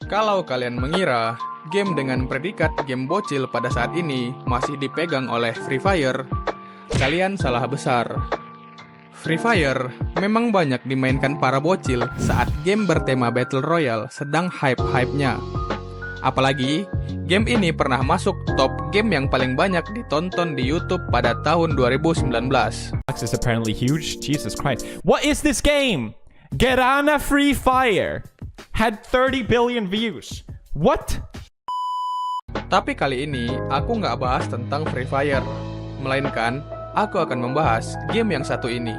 Kalau kalian mengira game dengan predikat game bocil pada saat ini masih dipegang oleh Free Fire, kalian salah besar. Free Fire memang banyak dimainkan para bocil saat game bertema Battle Royale sedang hype-hypenya. Apalagi, game ini pernah masuk top game yang paling banyak ditonton di YouTube pada tahun 2019. Is apparently huge. Jesus Christ. What is this game? Gerana Free Fire had 30 billion views. What? Tapi kali ini aku nggak bahas tentang Free Fire, melainkan aku akan membahas game yang satu ini.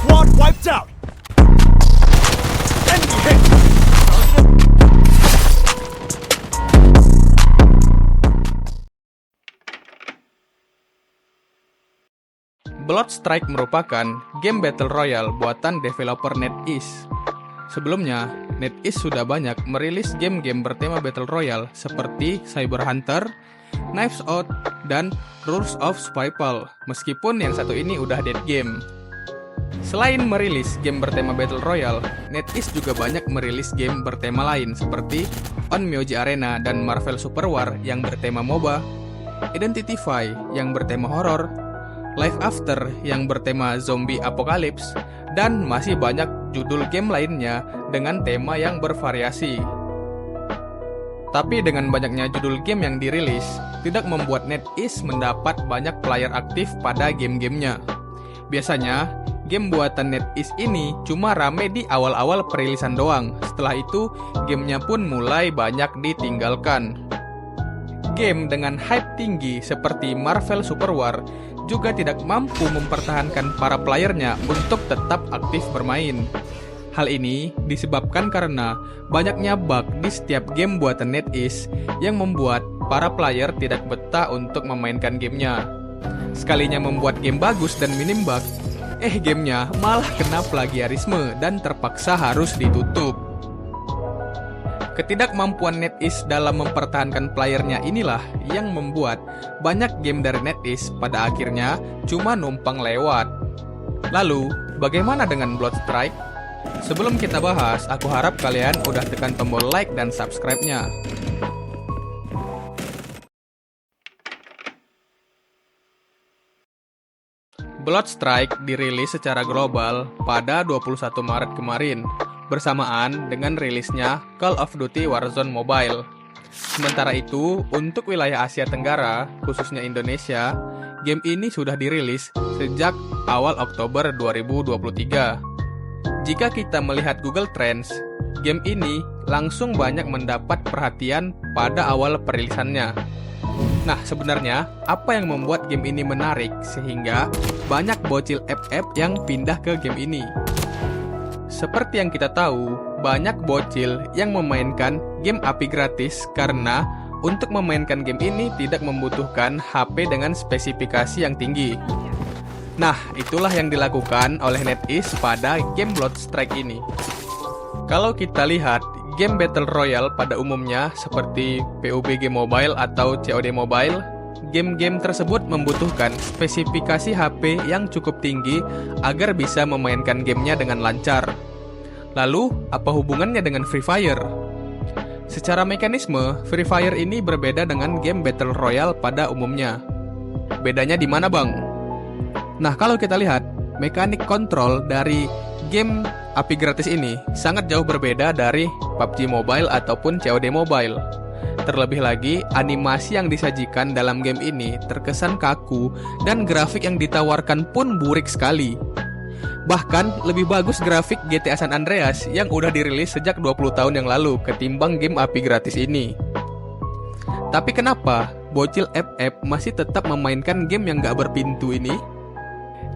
Squad wiped out. Enemy hit. Bloodstrike merupakan game Battle Royale buatan developer NetEase. Sebelumnya, NetEase sudah banyak merilis game-game bertema Battle Royale seperti Cyber Hunter, Knives Out, dan Rules of Survival, meskipun yang satu ini udah dead game. Selain merilis game bertema Battle Royale, NetEase juga banyak merilis game bertema lain seperti Onmyoji Arena dan Marvel Super War yang bertema MOBA, Identity V yang bertema horor, Life After yang bertema zombie apocalypse, dan masih banyak judul game lainnya dengan tema yang bervariasi. Tapi dengan banyaknya judul game yang dirilis, tidak membuat NetEase mendapat banyak player aktif pada game-gamenya. Biasanya, game buatan NetEase ini cuma rame di awal-awal perilisan doang. Setelah itu, gamenya pun mulai banyak ditinggalkan. Game dengan hype tinggi seperti Marvel Super War juga tidak mampu mempertahankan para playernya untuk tetap aktif bermain. Hal ini disebabkan karena banyaknya bug di setiap game buatan NetEase yang membuat para player tidak betah untuk memainkan gamenya. Sekalinya membuat game bagus dan minim bug, gamenya malah kena plagiarisme dan terpaksa harus ditutup. Ketidakmampuan NetEase dalam mempertahankan playernya inilah yang membuat banyak game dari NetEase pada akhirnya cuma numpang lewat. Lalu, bagaimana dengan Bloodstrike? Sebelum kita bahas, aku harap kalian udah tekan tombol like dan subscribe-nya. Bloodstrike dirilis secara global pada 21 Maret kemarin, bersamaan dengan rilisnya Call of Duty Warzone Mobile. Sementara itu, untuk wilayah Asia Tenggara, khususnya Indonesia, game ini sudah dirilis sejak awal Oktober 2023. Jika kita melihat Google Trends, game ini langsung banyak mendapat perhatian pada awal perilisannya. Nah, sebenarnya apa yang membuat game ini menarik sehingga banyak bocil FF yang pindah ke game ini? Seperti yang kita tahu, banyak bocil yang memainkan game API gratis karena untuk memainkan game ini tidak membutuhkan HP dengan spesifikasi yang tinggi. Nah, itulah yang dilakukan oleh NetEase pada game Bloodstrike ini. Kalau kita lihat, game Battle Royale pada umumnya seperti PUBG Mobile atau COD Mobile, game-game tersebut membutuhkan spesifikasi HP yang cukup tinggi agar bisa memainkan gamenya dengan lancar. Lalu, apa hubungannya dengan Free Fire? Secara mekanisme, Free Fire ini berbeda dengan game Battle Royale pada umumnya. Bedanya di mana, Bang? Nah, kalau kita lihat, mekanik kontrol dari game API gratis ini sangat jauh berbeda dari PUBG Mobile ataupun COD Mobile. Terlebih lagi, animasi yang disajikan dalam game ini terkesan kaku dan grafik yang ditawarkan pun burik sekali. Bahkan lebih bagus grafik GTA San Andreas yang udah dirilis sejak 20 tahun yang lalu ketimbang game API gratis ini. Tapi kenapa bocil FF masih tetap memainkan game yang gak berpintu ini?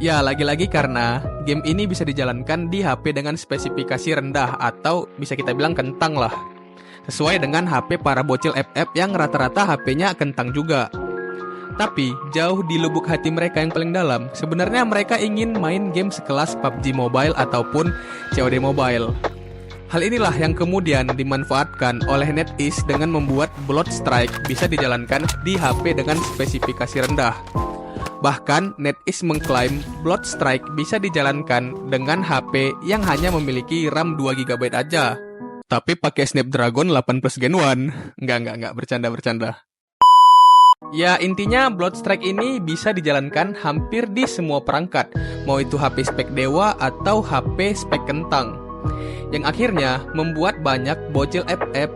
Ya, lagi-lagi karena game ini bisa dijalankan di HP dengan spesifikasi rendah atau bisa kita bilang kentang lah. Sesuai dengan HP para bocil FF yang rata-rata HP-nya kentang juga. Tapi, jauh di lubuk hati mereka yang paling dalam, sebenarnya mereka ingin main game sekelas PUBG Mobile ataupun COD Mobile. Hal inilah yang kemudian dimanfaatkan oleh NetEase dengan membuat Bloodstrike bisa dijalankan di HP dengan spesifikasi rendah. Bahkan NetEase mengklaim Bloodstrike bisa dijalankan dengan HP yang hanya memiliki RAM 2 GB aja. Tapi pakai Snapdragon 8 Plus Gen 1. Enggak, bercanda. Ya, intinya Bloodstrike ini bisa dijalankan hampir di semua perangkat, mau itu HP spek dewa atau HP spek kentang. Yang akhirnya membuat banyak bocil FF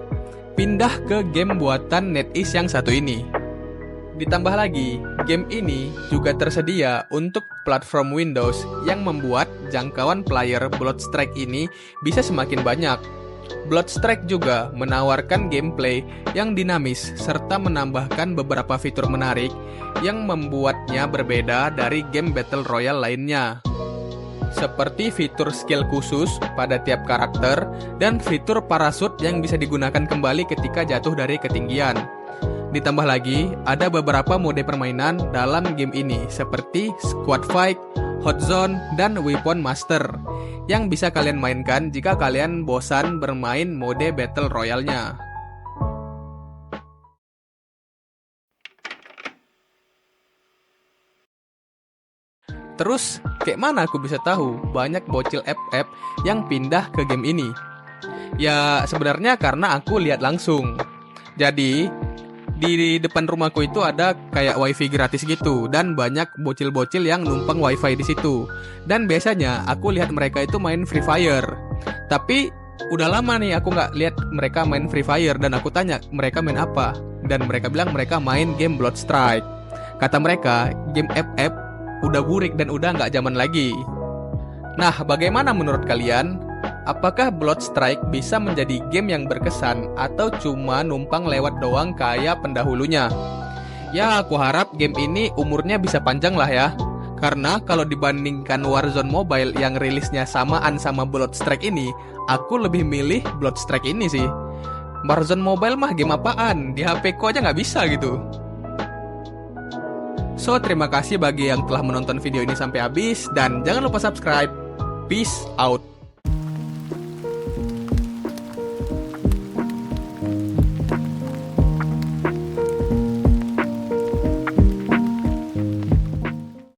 pindah ke game buatan NetEase yang satu ini. Ditambah lagi, game ini juga tersedia untuk platform Windows yang membuat jangkauan player Bloodstrike ini bisa semakin banyak. Bloodstrike juga menawarkan gameplay yang dinamis serta menambahkan beberapa fitur menarik yang membuatnya berbeda dari game Battle Royale lainnya. Seperti fitur skill khusus pada tiap karakter dan fitur parasut yang bisa digunakan kembali ketika jatuh dari ketinggian. Ditambah lagi, ada beberapa mode permainan dalam game ini seperti Squad Fight, Hot Zone, dan Weapon Master yang bisa kalian mainkan jika kalian bosan bermain mode Battle Royale-nya. Terus, kayak mana aku bisa tahu banyak bocil FF yang pindah ke game ini? Ya, sebenarnya karena aku lihat langsung. Jadi, di depan rumahku itu ada kayak wifi gratis gitu, dan banyak bocil-bocil yang numpang wifi di situ. Dan biasanya aku lihat mereka itu main Free Fire. Tapi udah lama nih aku nggak lihat mereka main Free Fire, dan aku tanya mereka main apa, dan mereka bilang mereka main game Bloodstrike. Kata mereka game FF udah burik dan udah nggak zaman lagi. Nah, bagaimana menurut kalian? Apakah Bloodstrike bisa menjadi game yang berkesan atau cuma numpang lewat doang kayak pendahulunya? Ya, aku harap game ini umurnya bisa panjang lah ya. Karena kalau dibandingkan Warzone Mobile yang rilisnya samaan sama Bloodstrike ini, aku lebih milih Bloodstrike ini sih. Warzone Mobile mah game apaan? Di HP ku aja nggak bisa gitu. So, terima kasih bagi yang telah menonton video ini sampai habis, dan jangan lupa subscribe. Peace out.